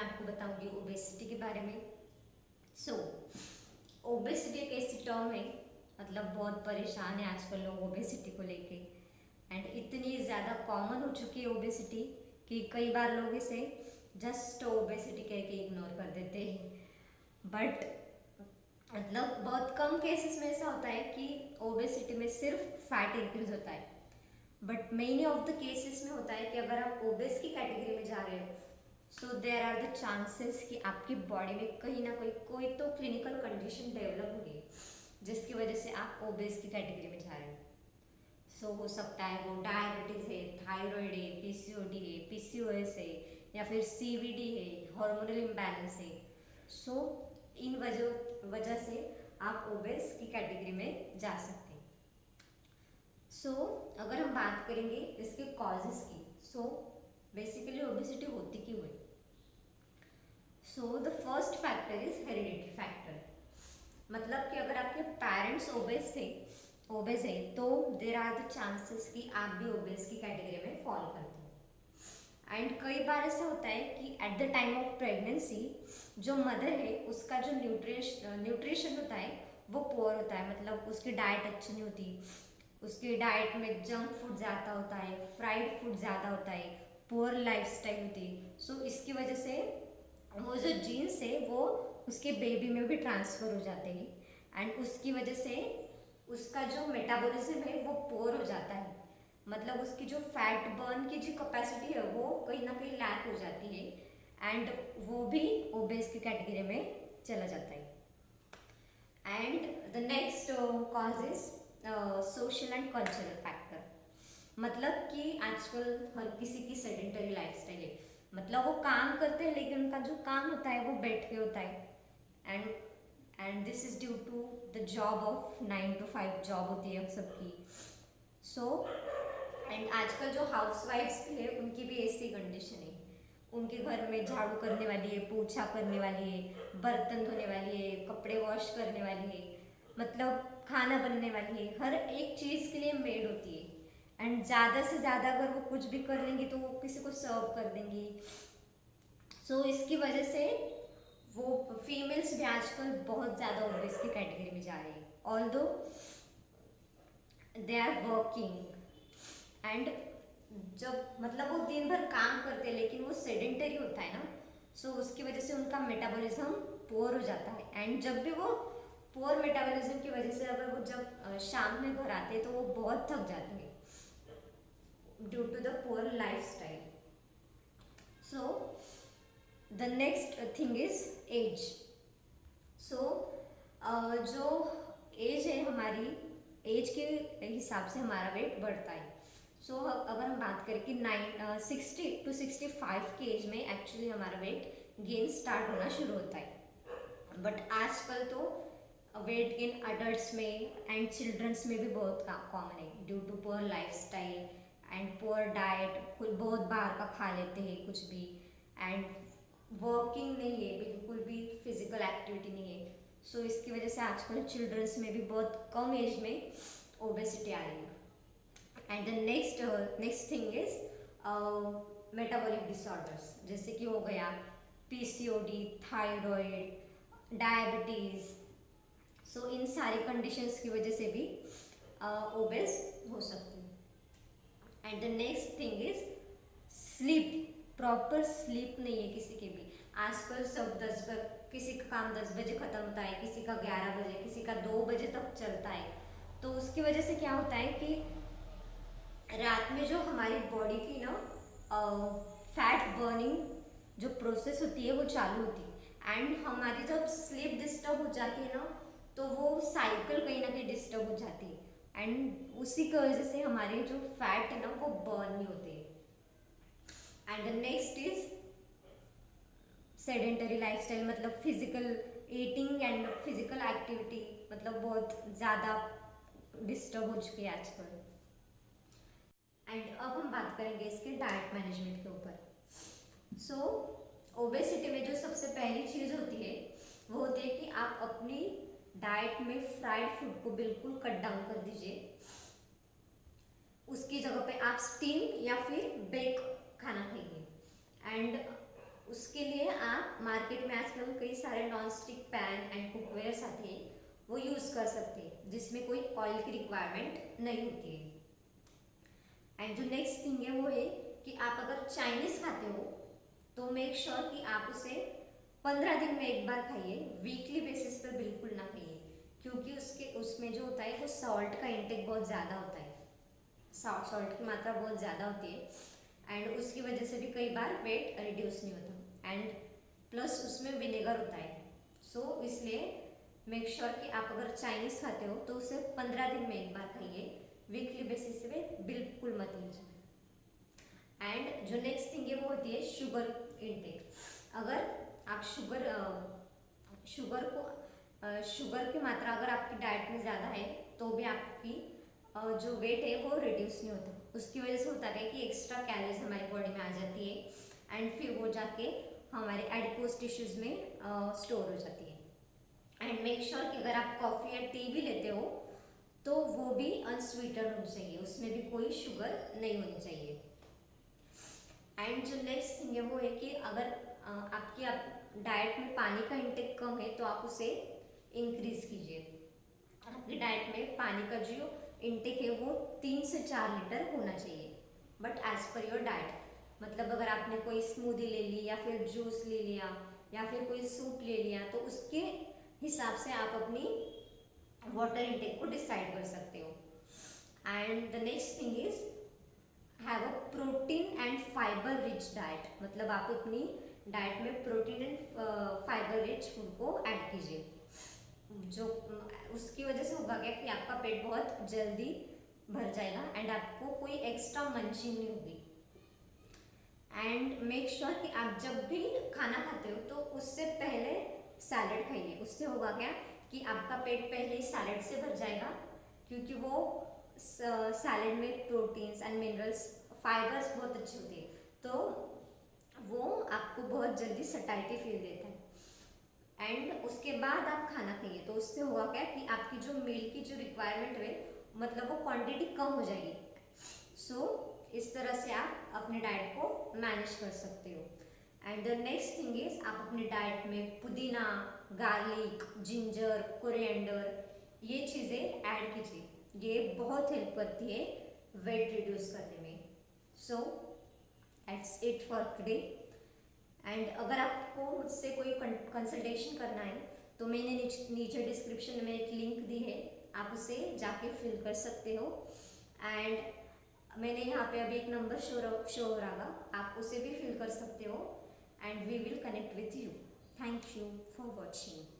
आपको बताऊंगी ओबेसिटी के बारे में। सो ओबेसिटी एक ऐसी टर्म है, मतलब बहुत परेशान है आजकल लोग ओबेसिटी को लेके। एंड इतनी ज़्यादा कॉमन हो चुकी है ओबेसिटी कि कई बार लोग इसे जस्ट ओबेसिटी कह के इग्नोर कर देते हैं। बट मतलब बहुत कम केसेस में ऐसा होता है कि ओबेसिटी में सिर्फ फैट इंक्रीज होता है। But many of the cases में होता है कि अगर आप ओबेस की कैटेगरी में जा रहे हो, so there are the chances कि आपकी बॉडी में कहीं ना कोई तो क्लिनिकल कंडीशन डेवलप होगी जिसकी वजह से आप ओबेस की कैटेगरी में जा रहे हो। सो हो सकता है वो डायबिटीज़ है, थायराइड है, पीसीओडी है, पीसीओएस है, या फिर सीवीडी है, हार्मोनल इम्बैलेंस है। सो इन वजह से आप ओबेस की कैटेगरी में जा सकते हैं। सो अगर हम बात करेंगे इसके कॉजेस की, सो बेसिकली ओबेसिटी होती क्यों है? So the first factor is heredity factor. मतलब कि अगर आपके पेरेंट्स ओबेस है तो देर आर द चांसेस कि आप भी ओबेस की कैटेगरी में फॉल करते हो। एंड कई बार ऐसा होता है कि at the time of pregnancy जो मदर है उसका जो न्यूट्रिशन होता है वो पुअर होता है, मतलब उसकी डाइट अच्छी नहीं होती, उसकी डाइट में जंक फूड ज़्यादा होता है, फ्राइड फूड ज़्यादा होता है, पुअर लाइफस्टाइल होती है। सो इसकी वजह से वो जो जीन्स है वो उसके बेबी में भी ट्रांसफ़र हो जाते हैं एंड उसकी वजह से उसका जो मेटाबॉलिज्म है वो पुअर हो जाता है। मतलब उसकी जो फैट बर्न की जो कैपेसिटी है वो कहीं ना कहीं लैक हो जाती है एंड वो भी ओबेस की कैटेगरी में चला जाता है। And the next cause is social and cultural factor. मतलब कि आजकल हर किसी की सेडेंटरी लाइफस्टाइल है, मतलब वो काम करते हैं लेकिन उनका जो काम होता है वो बैठ के होता है। And this is due to the job of 9 to 5 job होती है सबकी। सो एंड आजकल जो हाउस वाइफ्स भी है उनकी भी ऐसी कंडीशन है, उनके घर में झाड़ू करने वाली है, पोछा करने वाली है, बर्तन धोने वाली है, कपड़े वॉश करने वाली है, मतलब खाना बनने वाली है, हर एक चीज़ के लिए मेड होती है। एंड ज़्यादा से ज़्यादा अगर वो कुछ भी कर लेंगी तो वो किसी को सर्व कर देंगी। सो इसकी वजह से वो फीमेल्स भी आजकल बहुत ज़्यादा ओबेस की कैटेगरी में जा रही है, although they are working. And जब मतलब वो दिन भर काम करते हैं लेकिन वो सेडेंटरी होता है ना, सो उसकी वजह से उनका मेटाबॉलिज्म पुअर हो जाता है। एंड जब भी वो पुअर मेटाबॉलिज्म की वजह से अगर वो जब शाम में घर आते हैं तो वो बहुत थक जाते हैं due to the poor life style. So the next thing is age. So जो एज है हमारी, एज के हिसाब से हमारा वेट बढ़ता है। सो अगर हम बात करें कि 60 to 65 के एज में एक्चुअली हमारा वेट गेन स्टार्ट होना शुरू होता है। बट आजकल तो वेट गेन अडल्ट्स में एंड चिल्ड्रंस में भी बहुत कॉमन है due to poor life style and poor diet. कोई बहुत बाहर का खा लेते हैं कुछ भी, एंड वर्किंग नहीं है, बिल्कुल भी फिजिकल एक्टिविटी नहीं है। सो इसकी वजह से आजकल चिल्ड्रंस में भी बहुत कम एज में ओबेसिटी आ रही है। And the next thing is metabolic disorders, जैसे कि हो गया पीसीओडी, थायराइड, डायबिटीज़। सो इन सारी कंडीशंस की वजह से भी ओबेस हो सकते हैं। And the next thing is sleep. Proper sleep नहीं है किसी के भी। आजकल सब किसी का काम 10 बजे ख़त्म होता है, किसी का 11 बजे, किसी का 2 बजे तक चलता है। तो उसकी वजह से क्या होता है कि रात में जो हमारी बॉडी की ना फैट बर्निंग जो प्रोसेस होती है वो चालू होती है। एंड हमारी जब स्लीप डिस्टर्ब हो जाती है ना तो वो साइकिल कहीं ना कहीं डिस्टर्ब हो जाती है एंड उसी की वजह से हमारे जो फैट है ना वो बर्न नहीं होते। And the next is sedentary lifestyle, मतलब physical eating and physical activity मतलब बहुत ज़्यादा डिस्टर्ब हो चुकी है आजकल। एंड अब हम बात करेंगे इसके डाइट मैनेजमेंट के ऊपर। सो ओबेसिटी में जो सबसे पहली चीज़ होती है वो होती है कि आप अपनी डाइट में फ्राइड फूड को बिल्कुल कट डाउन कर दीजिए। उसकी जगह पे आप स्टीम या फिर बेक खाना खाइए। एंड उसके लिए आप आप मार्केट में आजकल कई सारे non stick pan and cookwares आते हैं, वो यूज़ कर सकते हैं जिसमें कोई ऑयल की रिक्वायरमेंट नहीं होती है। एंड जो नेक्स्ट थिंग है वो है कि आप अगर चाइनीज़ खाते हो तो मेक श्योर कि आप उसे 15 दिन में एक बार खाइए, वीकली बेसिस पर बिल्कुल ना खाइए, क्योंकि उसमें जो होता है वो सॉल्ट का इंटेक बहुत ज़्यादा होता है, सॉल्ट की मात्रा बहुत ज़्यादा होती है एंड उसकी वजह से भी कई बार वेट रिड्यूस नहीं होता एंड प्लस उसमें विनेगर होता है। सो इसलिए मेक श्योर कि आप अगर चाइनीज़ खाते हो तो उसे 15 दिन में एक बार खाइए, वीकली बेसिस पे बिल्कुल मत लीजिए। एंड जो नेक्स्ट थिंग है वो होती है शुगर इनटेक। अगर आप शुगर की मात्रा अगर आपकी डाइट में ज़्यादा है तो भी आपकी जो वेट है वो रिड्यूस नहीं होता। उसकी वजह से होता है कि एक्स्ट्रा कैलोरीज हमारी बॉडी में आ जाती है एंड फिर वो जाके हमारे एडिपोज टिश्यूज में स्टोर हो जाती है। एंड मेक श्योर कि अगर आप कॉफ़ी या टी भी लेते हो तो वो भी अनस्वीटेड होनी चाहिए, उसमें भी कोई शुगर नहीं होनी चाहिए। एंड जो नेक्स्ट थिंग है वो है कि अगर आपकी डाइट में पानी का इंटेक कम है तो आप उसे इंक्रीज कीजिए। आपकी डाइट में पानी का जो इंटेक है वो 3 से 4 लीटर होना चाहिए, but as per your diet. मतलब अगर आपने कोई स्मूदी ले ली या फिर जूस ले लिया या फिर कोई सूप ले लिया तो उसके हिसाब से आप अपनी वाटर इंटेक को डिसाइड कर सकते हो। And the next thing is have a protein and fibre rich diet. मतलब आप अपनी डाइट में protein and fibre rich food को ऐड कीजिए, जो उसकी वजह से होगा क्या कि आपका पेट बहुत जल्दी भर जाएगा एंड आपको कोई एक्स्ट्रा मंचिंग नहीं होगी। एंड मेक श्योर कि आप जब भी खाना खाते हो तो उससे पहले सैलड खाइए। उससे होगा क्या कि आपका पेट पहले ही सैलड से भर जाएगा, क्योंकि वो सैलड में प्रोटीन्स एंड मिनरल्स फाइबर्स बहुत अच्छे होते हैं, तो वो आपको बहुत जल्दी सटाइटी फील देता है। एंड उसके बाद आप खाना खाइए तो उससे होगा क्या कि आपकी जो मील की जो रिक्वायरमेंट है मतलब वो क्वांटिटी कम हो जाएगी। सो इस तरह से आप अपने डाइट को मैनेज कर सकते हो। And the next thing is आप अपनी डाइट में पुदीना, गार्लिक, जिंजर, कोरिएंडर ये चीज़ें ऐड कीजिए, ये बहुत हेल्प करती है वेट रिड्यूस करने में। So that's it for today. And अगर आपको मुझसे कोई कंसल्टेशन करना है तो मैंने नीचे डिस्क्रिप्शन में एक लिंक दी है, आप उसे जाके फिल कर सकते हो। एंड मैंने यहाँ पे अभी एक नंबर शो हो रहा, आप उसे भी फिल कर सकते हो and we will connect with you. Thank you for watching.